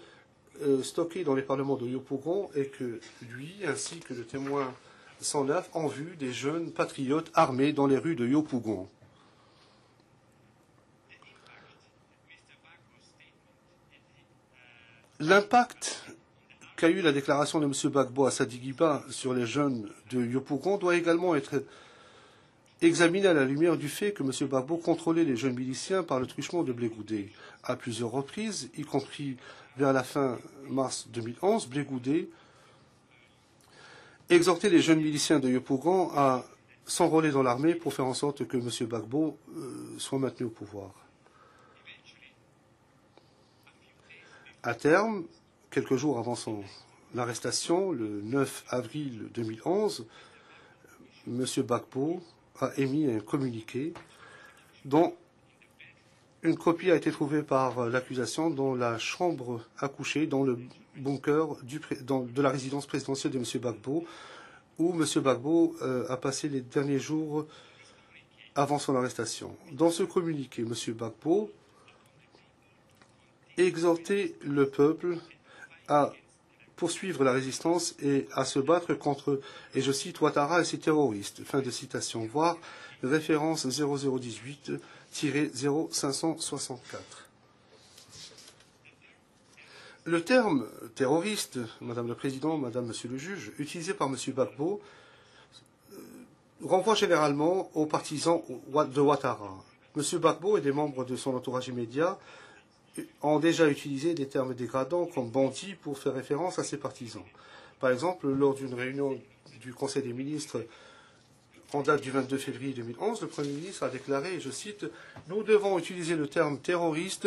stockées dans les parlements de Yopougon et que lui, ainsi que le témoin 109, ont vu des jeunes patriotes armés dans les rues de Yopougon. L'impact qu'a eu la déclaration de M. Gbagbo à Sadigiba sur les jeunes de Yopougon doit également être examiné à la lumière du fait que M. Gbagbo contrôlait les jeunes miliciens par le truchement de Blé Goudé. À plusieurs reprises, y compris vers la fin mars 2011, Blé Goudé exhortait les jeunes miliciens de Yopougon à s'enrôler dans l'armée pour faire en sorte que M. Gbagbo soit maintenu au pouvoir. À terme, quelques jours avant son arrestation, le 9 avril 2011, M. Gbagbo a émis un communiqué dont une copie a été trouvée par l'accusation dans la chambre à coucher, dans le bunker de la résidence présidentielle de M. Gbagbo, où M. Gbagbo a passé les derniers jours avant son arrestation. Dans ce communiqué, M. Gbagbo exhortait le peuple à poursuivre la résistance et à se battre contre, et je cite, Ouattara et ses terroristes. Fin de citation, voire référence 0018-0564. Le terme terroriste, Madame la Présidente, Madame, Monsieur le Juge, utilisé par M. Gbagbo, renvoie généralement aux partisans de Ouattara. M. Gbagbo et des membres de son entourage immédiat ont déjà utilisé des termes dégradants comme bandit pour faire référence à ses partisans. Par exemple, lors d'une réunion du Conseil des ministres en date du 22 février 2011, le Premier ministre a déclaré, et je cite, « Nous devons utiliser le terme terroriste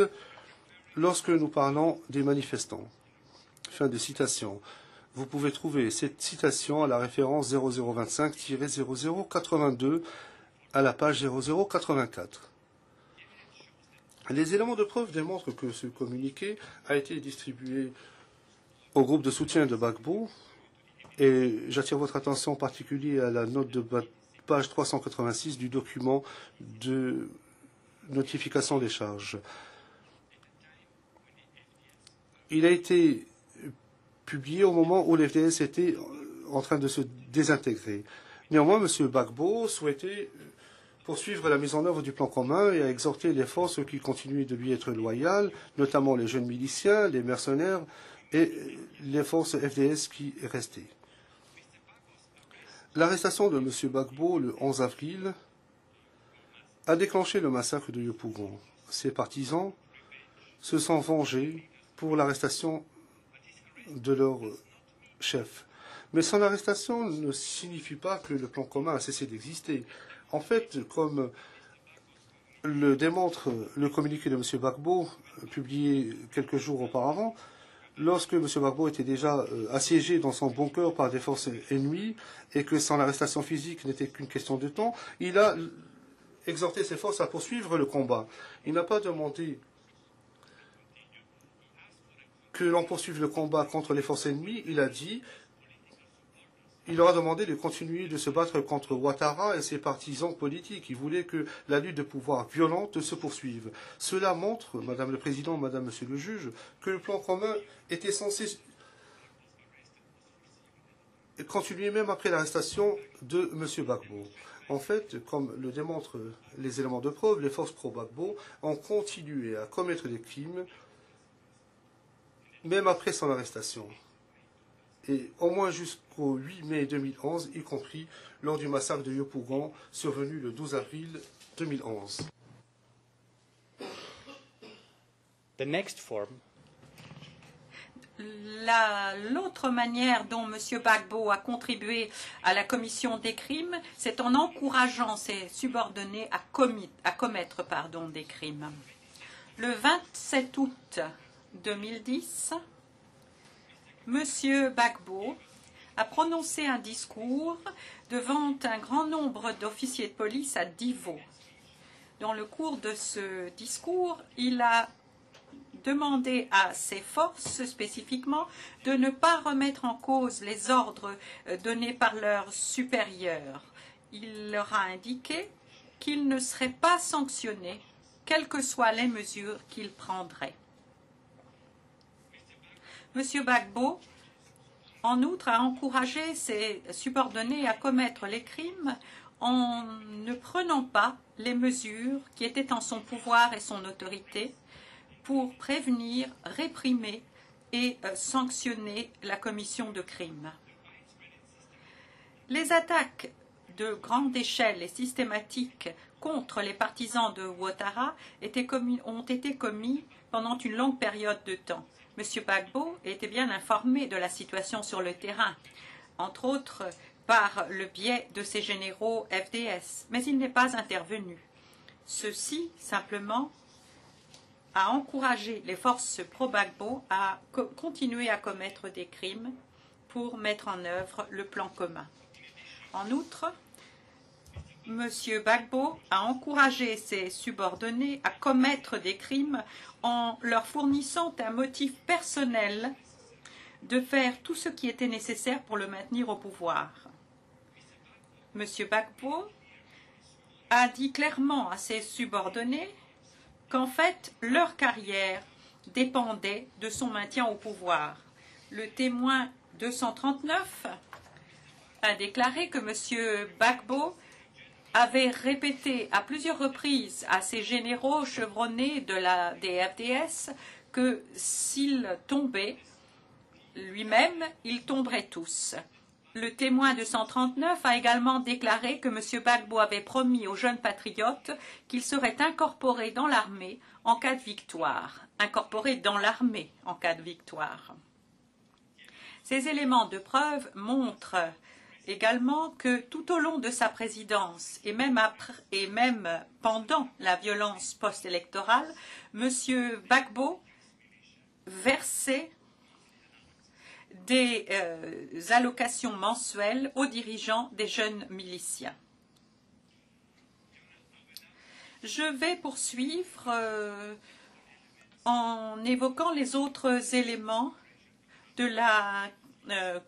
lorsque nous parlons des manifestants. » Fin de citation. Vous pouvez trouver cette citation à la référence 0025-0082 à la page 0084. Les éléments de preuve démontrent que ce communiqué a été distribué au groupe de soutien de Gbagbo et j'attire votre attention en particulier à la note de page 386 du document de notification des charges. Il a été publié au moment où l'FDS était en train de se désintégrer. Néanmoins, M. Gbagbo souhaitait poursuivre la mise en œuvre du plan commun et a exhorté les forces qui continuaient de lui être loyales, notamment les jeunes miliciens, les mercenaires et les forces FDS qui restaient. L'arrestation de M. Gbagbo le 11 avril a déclenché le massacre de Yopougon. Ses partisans se sont vengés pour l'arrestation de leur chef. Mais son arrestation ne signifie pas que le plan commun a cessé d'exister. En fait, comme le démontre le communiqué de M. Gbagbo, publié quelques jours auparavant, lorsque M. Gbagbo était déjà assiégé dans son bunker par des forces ennemies et que son arrestation physique n'était qu'une question de temps, il a exhorté ses forces à poursuivre le combat. Il n'a pas demandé que l'on poursuive le combat contre les forces ennemies, il leur a demandé de continuer de se battre contre Ouattara et ses partisans politiques. Il voulait que la lutte de pouvoir violente se poursuive. Cela montre, Madame le Président, Madame, Monsieur le Juge, que le plan commun était censé continuer même après l'arrestation de M. Gbagbo. En fait, comme le démontrent les éléments de preuve, les forces pro-Gbagbo ont continué à commettre des crimes même après son arrestation. Et au moins jusqu'au 8 mai 2011, y compris lors du massacre de Yopougon, survenu le 12 avril 2011. The next form. L'autre manière dont M. Gbagbo a contribué à la commission des crimes, c'est en encourageant ses subordonnés à commettre des crimes. Le 27 août 2010, M. Gbagbo a prononcé un discours devant un grand nombre d'officiers de police à Divo. Dans le cours de ce discours, il a demandé à ses forces spécifiquement de ne pas remettre en cause les ordres donnés par leurs supérieurs. Il leur a indiqué qu'ils ne seraient pas sanctionnés, quelles que soient les mesures qu'ils prendraient. M. Gbagbo, en outre, a encouragé ses subordonnés à commettre les crimes en ne prenant pas les mesures qui étaient en son pouvoir et son autorité pour prévenir, réprimer et sanctionner la commission de crimes. Les attaques de grande échelle et systématiques contre les partisans de Ouattara ont été commis pendant une longue période de temps. M. Gbagbo était bien informé de la situation sur le terrain, entre autres par le biais de ses généraux FDS, mais il n'est pas intervenu. Ceci, simplement, a encouragé les forces pro-Gbagbo à continuer à commettre des crimes pour mettre en œuvre le plan commun. En outre, M. Gbagbo a encouragé ses subordonnés à commettre des crimes en leur fournissant un motif personnel de faire tout ce qui était nécessaire pour le maintenir au pouvoir. M. Gbagbo a dit clairement à ses subordonnés qu'en fait, leur carrière dépendait de son maintien au pouvoir. Le témoin 239 a déclaré que M. Gbagbo avait répété à plusieurs reprises à ses généraux chevronnés des FDS que s'il tombait lui-même, ils tomberaient tous. Le témoin 239 a également déclaré que M. Gbagbo avait promis aux jeunes patriotes qu'il serait incorporé dans l'armée en cas de victoire. Incorporé dans l'armée en cas de victoire. Ces éléments de preuve montrent également que tout au long de sa présidence et même pendant la violence post-électorale, M. Gbagbo versait des allocations mensuelles aux dirigeants des jeunes miliciens. Je vais poursuivre en évoquant les autres éléments de la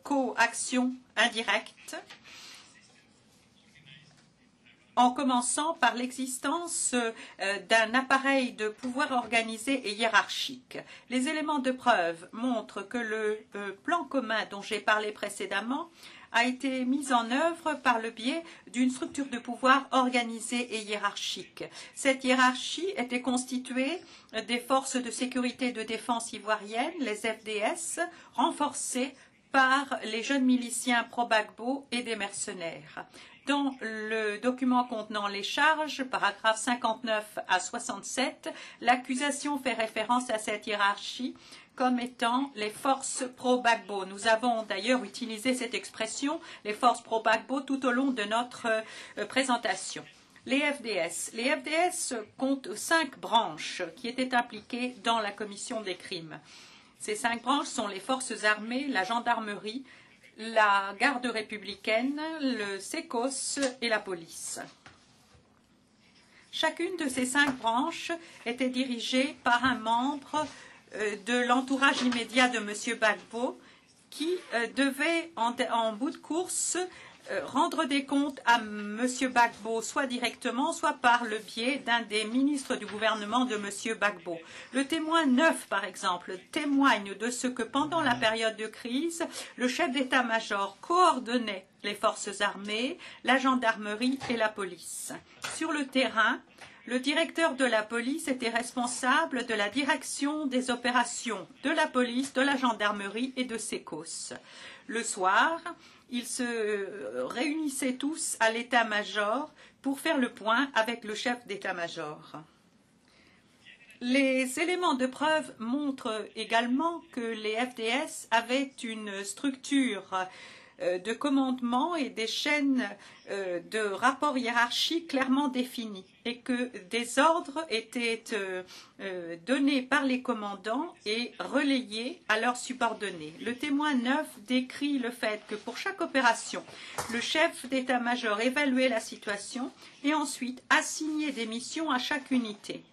coaction indirecte, en commençant par l'existence d'un appareil de pouvoir organisé et hiérarchique. Les éléments de preuve montrent que le plan commun dont j'ai parlé précédemment a été mis en œuvre par le biais d'une structure de pouvoir organisée et hiérarchique. Cette hiérarchie était constituée des forces de sécurité et de défense ivoiriennes, les FDS, renforcées par les jeunes miliciens pro-Gbagbo et des mercenaires. Dans le document contenant les charges, paragraphes 59 à 67, l'accusation fait référence à cette hiérarchie comme étant les forces pro-Gbagbo. Nous avons d'ailleurs utilisé cette expression, les forces pro-Gbagbo, tout au long de notre présentation. Les FDS comptent 5 branches qui étaient impliquées dans la commission des crimes. Ces 5 branches sont les forces armées, la gendarmerie, la garde républicaine, le SECOS et la police. Chacune de ces 5 branches était dirigée par un membre de l'entourage immédiat de M. Gbagbo qui devait, en bout de course, rendre des comptes à M. Gbagbo, soit directement, soit par le biais d'un des ministres du gouvernement de M. Gbagbo. Le témoin 9, par exemple, témoigne de ce que pendant la période de crise, le chef d'état-major coordonnait les forces armées, la gendarmerie et la police. Sur le terrain, le directeur de la police était responsable de la direction des opérations de la police, de la gendarmerie et de SECOS. Le soir, ils se réunissaient tous à l'état-major pour faire le point avec le chef d'état-major. Les éléments de preuve montrent également que les FDS avaient une structure de commandement et des chaînes de rapports hiérarchiques clairement définies et que des ordres étaient donnés par les commandants et relayés à leurs subordonnés. Le témoin 9 décrit le fait que pour chaque opération, le chef d'état-major évaluait la situation et ensuite assignait des missions à chaque unité.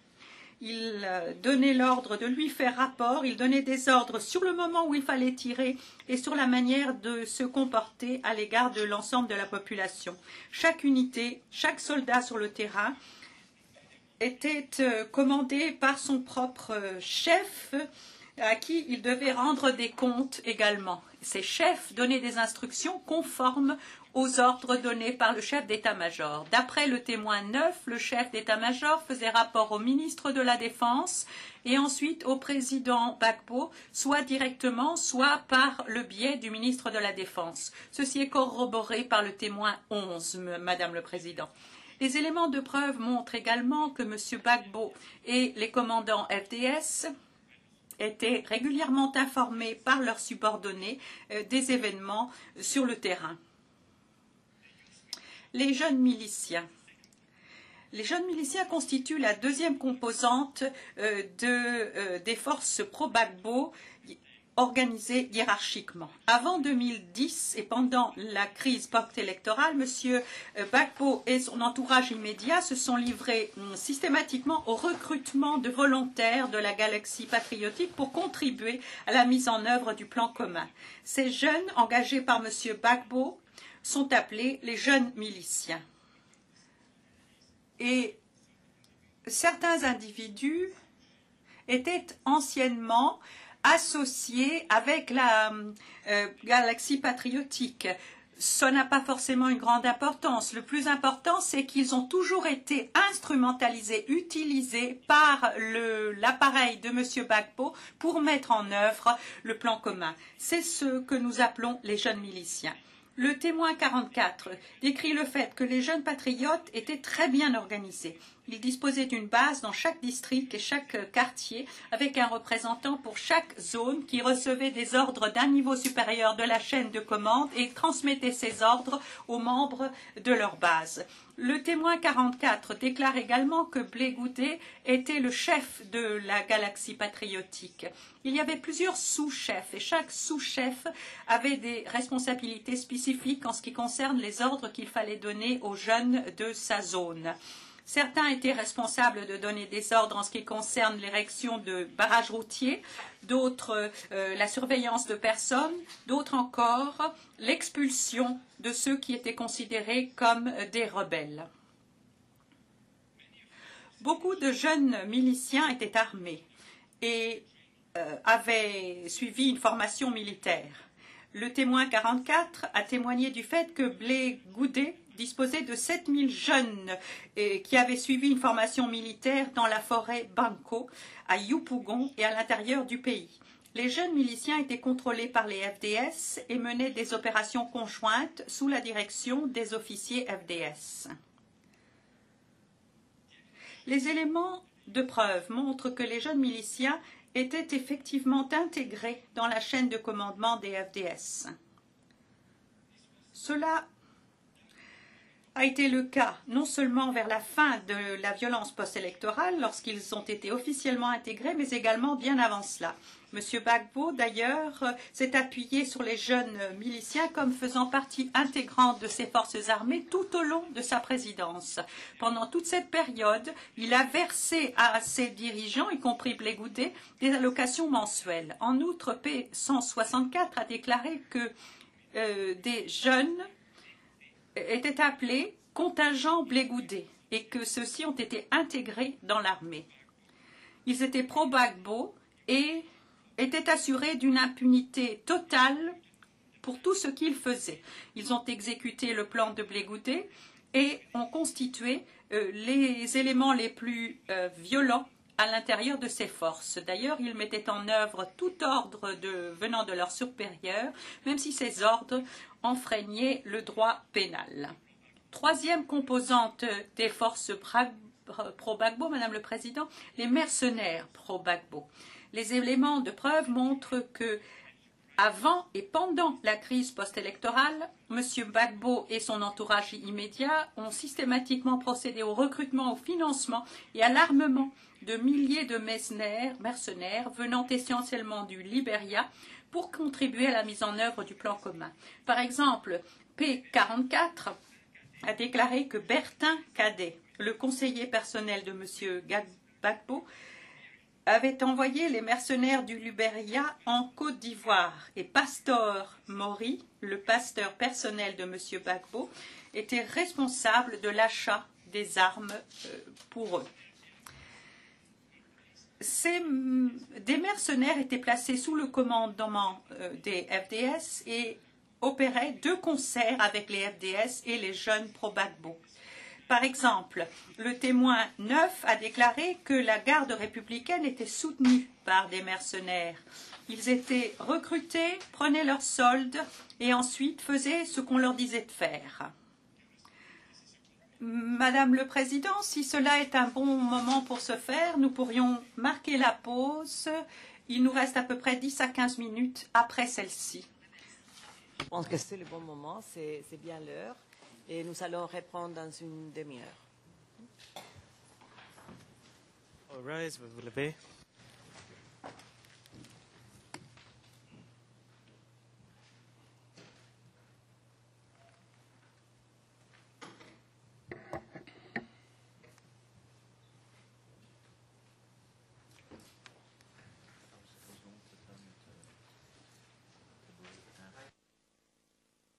Il donnait l'ordre de lui faire rapport, il donnait des ordres sur le moment où il fallait tirer et sur la manière de se comporter à l'égard de l'ensemble de la population. Chaque unité, chaque soldat sur le terrain était commandé par son propre chef à qui il devait rendre des comptes également. Ces chefs donnaient des instructions conformes aux ordres donnés par le chef d'état-major. D'après le témoin 9, le chef d'état-major faisait rapport au ministre de la Défense et ensuite au président Gbagbo, soit directement, soit par le biais du ministre de la Défense. Ceci est corroboré par le témoin 11, Madame le Président. Les éléments de preuve montrent également que M. Gbagbo et les commandants FDS étaient régulièrement informés par leurs subordonnés des événements sur le terrain. Les jeunes miliciens. Les jeunes miliciens constituent la deuxième composante des forces pro-Gbagbo organisées hiérarchiquement. Avant 2010 et pendant la crise post-électorale, M. Gbagbo et son entourage immédiat se sont livrés systématiquement au recrutement de volontaires de la galaxie patriotique pour contribuer à la mise en œuvre du plan commun. Ces jeunes, engagés par M. Gbagbo, sont appelés les jeunes miliciens. Et certains individus étaient anciennement associés avec la galaxie patriotique. Ça n'a pas forcément une grande importance. Le plus important, c'est qu'ils ont toujours été instrumentalisés, utilisés par l'appareil de M. Gbagbo pour mettre en œuvre le plan commun. C'est ce que nous appelons les jeunes miliciens. Le témoin 44 décrit le fait que les jeunes patriotes étaient très bien organisés. Ils disposaient d'une base dans chaque district et chaque quartier avec un représentant pour chaque zone qui recevait des ordres d'un niveau supérieur de la chaîne de commande et transmettait ces ordres aux membres de leur base. Le témoin 44 déclare également que Blé Goudé était le chef de la galaxie patriotique. Il y avait plusieurs sous-chefs et chaque sous-chef avait des responsabilités spécifiques en ce qui concerne les ordres qu'il fallait donner aux jeunes de sa zone. Certains étaient responsables de donner des ordres en ce qui concerne l'érection de barrages routiers, d'autres la surveillance de personnes, d'autres encore l'expulsion de ceux qui étaient considérés comme des rebelles. Beaucoup de jeunes miliciens étaient armés et avaient suivi une formation militaire. Le témoin 44 a témoigné du fait que Blé Goudé disposait de 7000 jeunes qui avaient suivi une formation militaire dans la forêt Banco, à Yopougon et à l'intérieur du pays. Les jeunes miliciens étaient contrôlés par les FDS et menaient des opérations conjointes sous la direction des officiers FDS. Les éléments de preuve montrent que les jeunes miliciens étaient effectivement intégrés dans la chaîne de commandement des FDS. Cela a été le cas non seulement vers la fin de la violence post-électorale, lorsqu'ils ont été officiellement intégrés, mais également bien avant cela. M. Gbagbo, d'ailleurs, s'est appuyé sur les jeunes miliciens comme faisant partie intégrante de ses forces armées tout au long de sa présidence. Pendant toute cette période, il a versé à ses dirigeants, y compris Blé Goudé, des allocations mensuelles. En outre, P164 a déclaré que des jeunes étaient appelés contingents Blé Goudé et que ceux-ci ont été intégrés dans l'armée. Ils étaient pro-Gbagbo et étaient assurés d'une impunité totale pour tout ce qu'ils faisaient. Ils ont exécuté le plan de Blé Goudé et ont constitué les éléments les plus violents à l'intérieur de ces forces. D'ailleurs, ils mettaient en œuvre tout ordre venant de leurs supérieurs, même si ces ordres enfreignaient le droit pénal. Troisième composante des forces pro-Gbagbo, Madame le Président, les mercenaires pro-Gbagbo. Les éléments de preuve montrent que, avant et pendant la crise post-électorale, M. Gbagbo et son entourage immédiat ont systématiquement procédé au recrutement, au financement et à l'armement de milliers de mercenaires venant essentiellement du Libéria pour contribuer à la mise en œuvre du plan commun. Par exemple, P44 a déclaré que Bertin Cadet, le conseiller personnel de M. Gbagbo, avait envoyé les mercenaires du Libéria en Côte d'Ivoire et Pastor Mori, le pasteur personnel de M. Gbagbo, était responsable de l'achat des armes pour eux. Des mercenaires étaient placés sous le commandement des FDS et opéraient de concert avec les FDS et les jeunes pro-Gbagbo. Par exemple, le témoin 9 a déclaré que la garde républicaine était soutenue par des mercenaires. Ils étaient recrutés, prenaient leur solde et ensuite faisaient ce qu'on leur disait de faire. Madame le Président, si cela est un bon moment pour ce faire, nous pourrions marquer la pause. Il nous reste à peu près 10 à 15 minutes après celle-ci. Je pense que c'est le bon moment, c'est bien l'heure. Et nous allons reprendre dans une demi-heure. All rise, vous vous levez.